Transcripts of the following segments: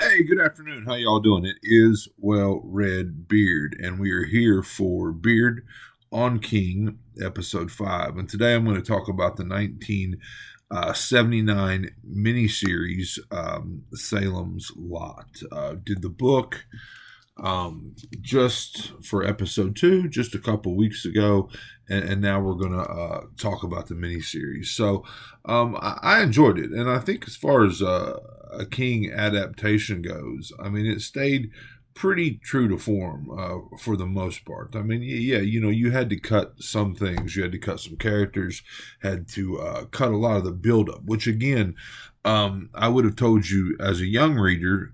Hey, good afternoon. How y'all doing? It is Well Red Beard, and we are here for Beard on King, episode 5. And today I'm going to talk about the 1979 miniseries, Salem's Lot. Did the book just for episode 2 just a couple weeks ago, and now we're going to talk about the miniseries. So I enjoyed it, and I think as far as a King adaptation goes, I mean, it stayed pretty true to form for the most part. I mean, yeah, you had to cut some things, you had to cut some characters, had to cut a lot of the buildup, which again, I would have told you as a young reader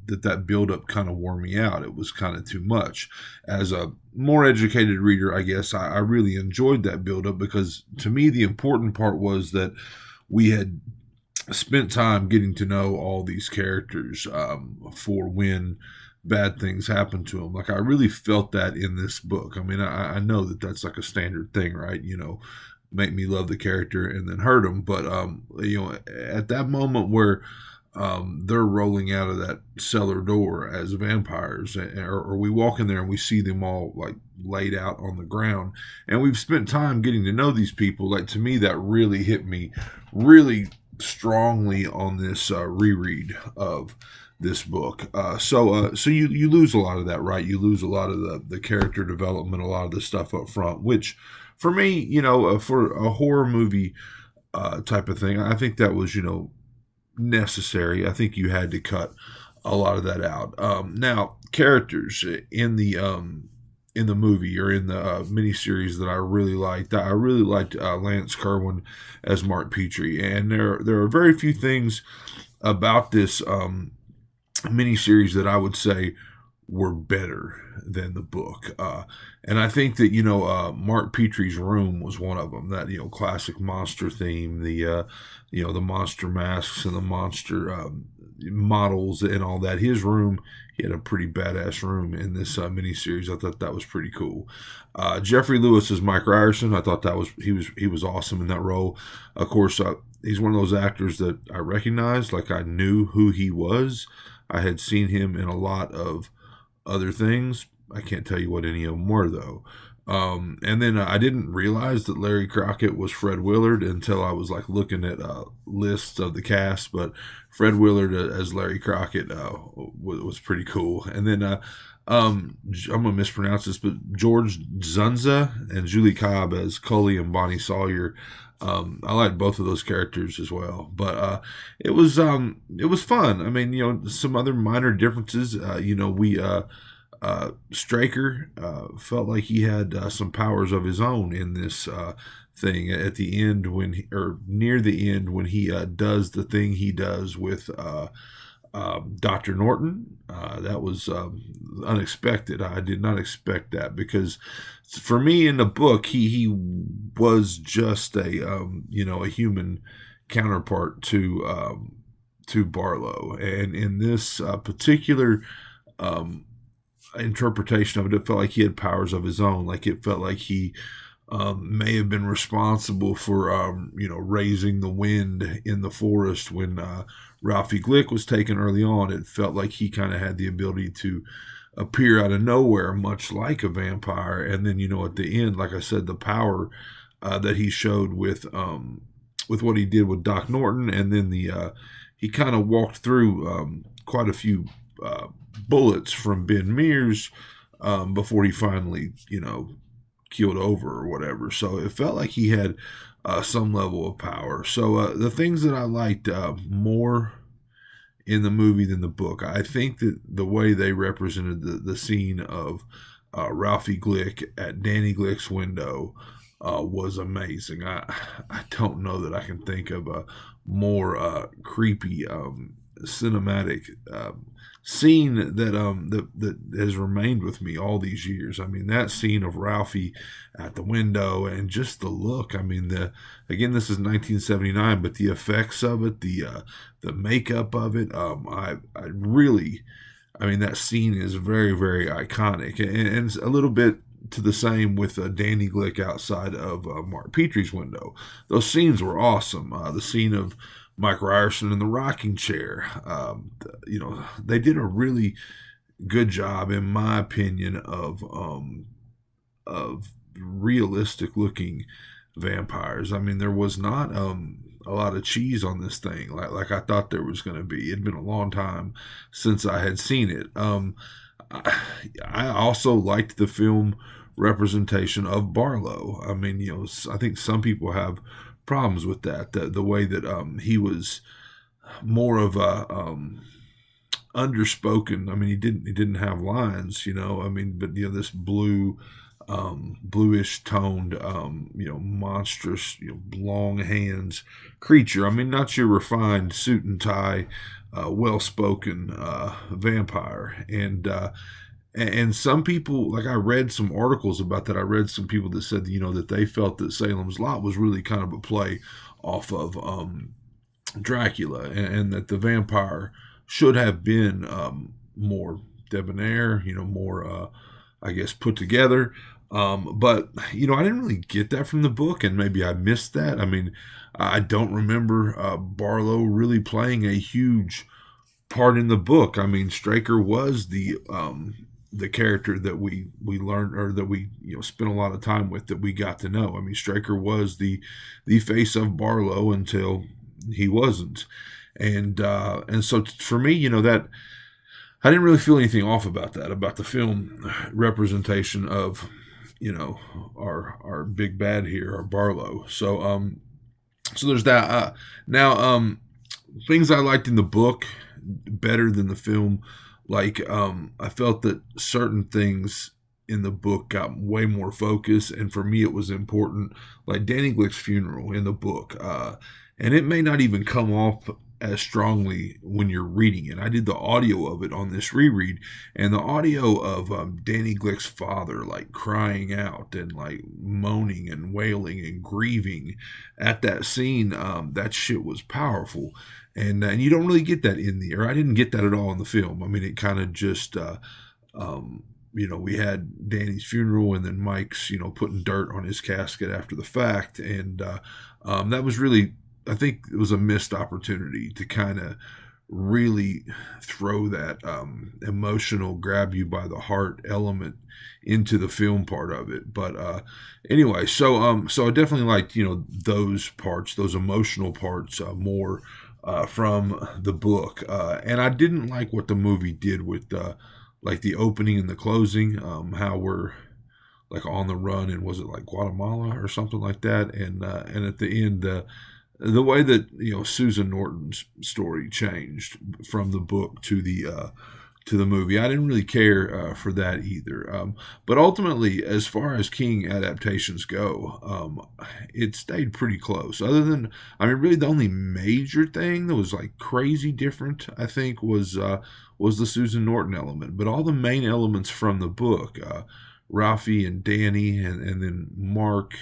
that buildup kind of wore me out. It was kind of too much. As a more educated reader, I guess I really enjoyed that buildup because to me the important part was that we had spent time getting to know all these characters for when bad things happen to them. Like I really felt that in this book. I mean, I know that that's like a standard thing, right? Make me love the character and then hurt him. But at that moment where they're rolling out of that cellar door as vampires, or we walk in there and we see them all like laid out on the ground, and we've spent time getting to know these people. Like to me, that really hit me, really strongly on this reread of this book. So you lose a lot of that, right? You lose a lot of the character development, a lot of the stuff up front, which for me, for a horror movie type of thing, I think that was necessary. I think you had to cut a lot of that out. Now, characters in the movie or in the miniseries that I really liked. I really liked Lance Kerwin as Mark Petrie, and there are very few things about this miniseries that I would say were better than the book. And I think that Mark Petrie's room was one of them. That classic monster theme, the monster masks and the monster models and all that. His room, he had a pretty badass room in this miniseries. I thought that was pretty cool. Jeffrey Lewis as Mike Ryerson. I thought he was awesome in that role. Of course, he's one of those actors that I recognized. Like I knew who he was. I had seen him in a lot of other things. I can't tell you what any of them were though. And then I didn't realize that Larry Crockett was Fred Willard until I was like looking at lists of the cast. But Fred Willard as Larry Crockett was pretty cool. And then I'm gonna mispronounce this, but George Zunza and Julie Cobb as Cully and Bonnie Sawyer. I liked both of those characters as well, but it was fun. I mean, some other minor differences. We Straker felt like he had some powers of his own in this thing at the end or near the end when he does the thing he does with Dr. Norton. That was unexpected. I did not expect that because for me in the book, he was just a human counterpart to Barlow, and in this particular interpretation of it, it felt like he had powers of his own. Like it felt like he may have been responsible for raising the wind in the forest when Ralphie Glick was taken early on. It felt like he kind of had the ability to appear out of nowhere, much like a vampire. And then at the end, like I said, the power that he showed with what he did with Doc Norton, and then he kind of walked through quite a few bullets from Ben Mears before he finally keeled over or whatever. So it felt like he had some level of power. So the things that I liked more in the movie than the book, I think that the way they represented the scene of Ralphie Glick at Danny Glick's window was amazing. I don't know that I can think of a more creepy cinematic scene that has remained with me all these years. I mean, that scene of Ralphie at the window and just the look. I mean, this is 1979, but the effects of it, the makeup of it, I really, I mean, that scene is very, very iconic, and it's a little bit to the same with Danny Glick outside of Mark Petrie's window. Those scenes were awesome. The scene of Mike Ryerson in the rocking chair. They did a really good job, in my opinion, of realistic looking vampires. I mean, there was not a lot of cheese on this thing like I thought there was going to be. It'd been a long time since I had seen it. I, I also liked the film representation of Barlow. I mean, I think some people have problems with that. The way that he was more of a underspoken. I mean, he didn't have lines, I mean, but this bluish toned, monstrous, long hands creature. I mean, not your refined suit and tie, well spoken vampire. And some people, like I read some articles about that. I read some people that said, that they felt that Salem's Lot was really kind of a play off of Dracula, and that the vampire should have been more debonair, more, I guess, put together. But I didn't really get that from the book, and maybe I missed that. I mean, I don't remember Barlow really playing a huge part in the book. I mean, Straker was the character that we learned, or that we spent a lot of time with, that we got to know. I mean, Straker was the face of Barlow until he wasn't, and so for me, that I didn't really feel anything off about that, about the film representation of our big bad here, our Barlow. So there's that. Now, things I liked in the book better than the film, like I felt that certain things in the book got way more focus, and for me it was important, like Danny Glick's funeral in the book, and it may not even come off as strongly when you're reading it. I did the audio of it on this reread, and the audio of Danny Glick's father, like crying out and like moaning and wailing and grieving at that scene, that shit was powerful. And you don't really get that in the, or I didn't get that at all in the film. I mean, it kind of just, we had Danny's funeral, and then Mike's, putting dirt on his casket after the fact. And that was really, I think it was a missed opportunity to kind of really throw that emotional, grab you by the heart element into the film part of it. But anyway, so I definitely liked, those parts, those emotional parts more from the book. And I didn't like what the movie did with like the opening and the closing, how we're like on the run, and was it like Guatemala or something like that, and at the end, the way that Susan Norton's story changed from the book to the movie, I didn't really care for that either. But ultimately, as far as King adaptations go, it stayed pretty close. Other than, I mean, really the only major thing that was like crazy different, I think, was the Susan Norton element. But all the main elements from the book, Ralphie and Danny, and then Mark,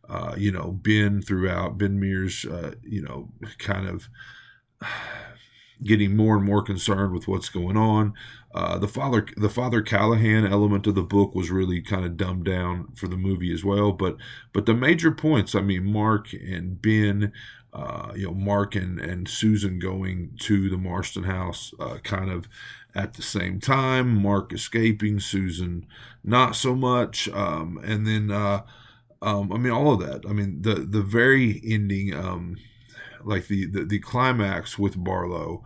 Ben throughout, Ben Mears, kind of getting more and more concerned with what's going on. The Father Callahan element of the book was really kind of dumbed down for the movie as well. But the major points, I mean, Mark and Ben, Mark and Susan going to the Marston house, kind of at the same time. Mark escaping, Susan not so much, and then. I mean, all of that. I mean, the very ending, like the climax with Barlow,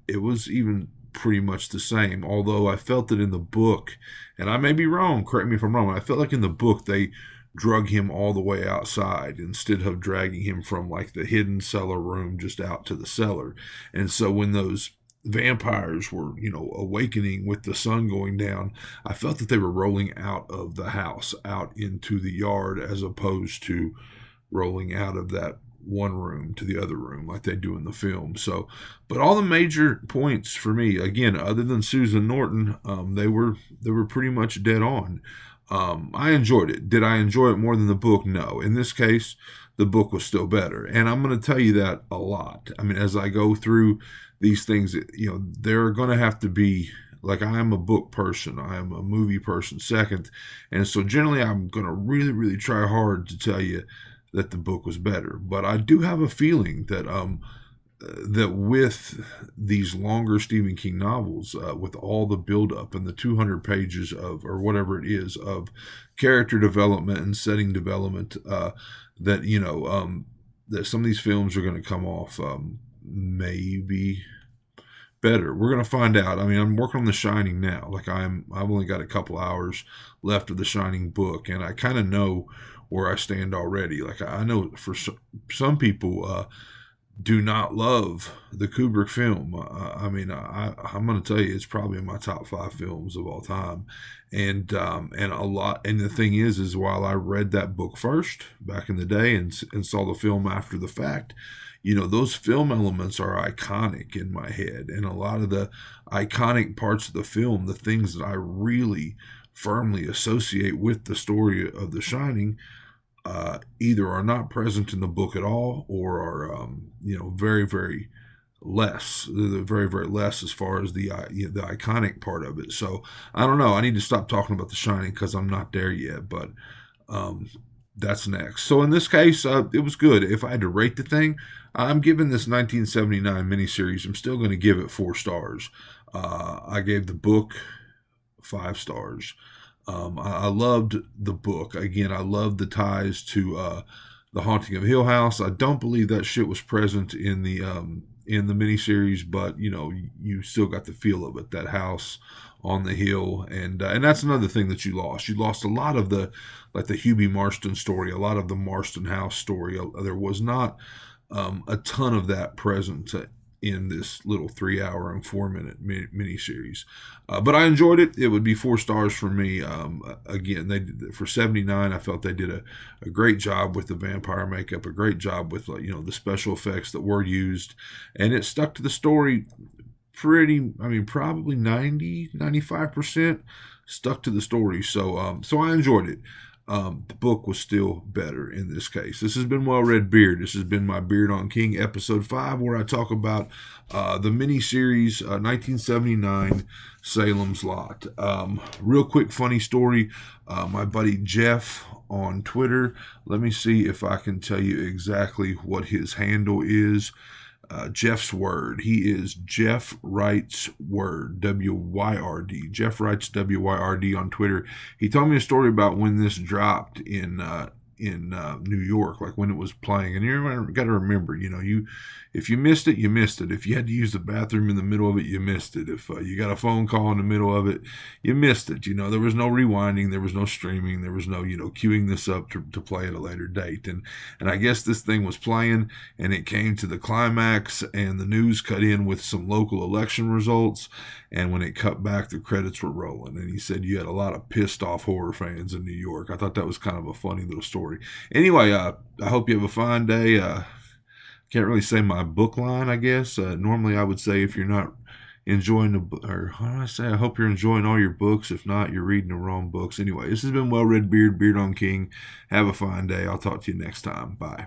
it was even pretty much the same. Although I felt that in the book, and I may be wrong, correct me if I'm wrong, I felt like in the book they drug him all the way outside instead of dragging him from like the hidden cellar room just out to the cellar. And so when those vampires were, awakening with the sun going down, I felt that they were rolling out of the house, out into the yard, as opposed to rolling out of that one room to the other room like they do in the film. So, but all the major points for me, again, other than Susan Norton, they were pretty much dead on. I enjoyed it. Did I enjoy it more than the book? No. In this case, the book was still better, and I'm going to tell you that a lot. I mean, as I go through these things, there are going to have to be, like, I am a book person, I am a movie person second, and so generally I'm going to really, really try hard to tell you that the book was better. But I do have a feeling that with these longer Stephen King novels, with all the buildup and the 200 pages of, or whatever it is, of character development and setting development, that, that some of these films are going to come off maybe better. We're going to find out. I mean, I'm working on The Shining now. I've only got a couple hours left of The Shining book, and I kind of know where I stand already. Like, I know for some people, do not love the Kubrick film. I'm going to tell you, it's probably in my top 5 films of all time, and a lot. And the thing is while I read that book first back in the day and saw the film after the fact, those film elements are iconic in my head, and a lot of the iconic parts of the film, the things that I really firmly associate with the story of The Shining, either are not present in the book at all, or are very, very less. They're very, very less as far as the iconic part of it. So I don't know. I need to stop talking about The Shining because I'm not there yet, but um, that's next. So in this case, it was good. If I had to rate the thing, I'm giving this 1979 miniseries, I'm still going to give it 4 stars. I gave the book 5 stars. I loved the book. Again, I loved the ties to The Haunting of Hill House. I don't believe that shit was present in the miniseries, but you still got the feel of it. That house on the hill, and that's another thing that you lost. You lost a lot of the Hubie Marston story, a lot of the Marston house story. There was not a ton of that present in this little 3 hour and 4 minute miniseries. But I enjoyed it. It would be 4 stars for me. Again, for 79, I felt they did a great job with the vampire makeup, a great job with the special effects that were used, and it stuck to the story probably 95% stuck to the story. So I enjoyed it. The book was still better in this case. This has been Well Read Beard. This has been my Beard on King, episode 5, where I talk about the miniseries 1979 Salem's Lot. Real quick, funny story. My buddy Jeff on Twitter, let me see if I can tell you exactly what his handle is. Jeff's Word. He is Jeff Writes Word, WYRD. Jeff Writes WYRD on Twitter. He told me a story about when this dropped in New York, like when it was playing. And you got to remember, if you missed it, you missed it. If you had to use the bathroom in the middle of it, you missed it. If you got a phone call in the middle of it, you missed it. There was no rewinding, there was no streaming, there was no queuing this up to play at a later date. And I guess this thing was playing, and it came to the climax, and the news cut in with some local election results. And when it cut back, the credits were rolling. And he said you had a lot of pissed off horror fans in New York. I thought that was kind of a funny little story. Anyway, I hope you have a fine day. Can't really say my book line, I guess. Normally I would say if you're not enjoying or how do I say? I hope you're enjoying all your books. If not, you're reading the wrong books. Anyway, this has been Well Read Beard, Beard on King. Have a fine day. I'll talk to you next time. Bye.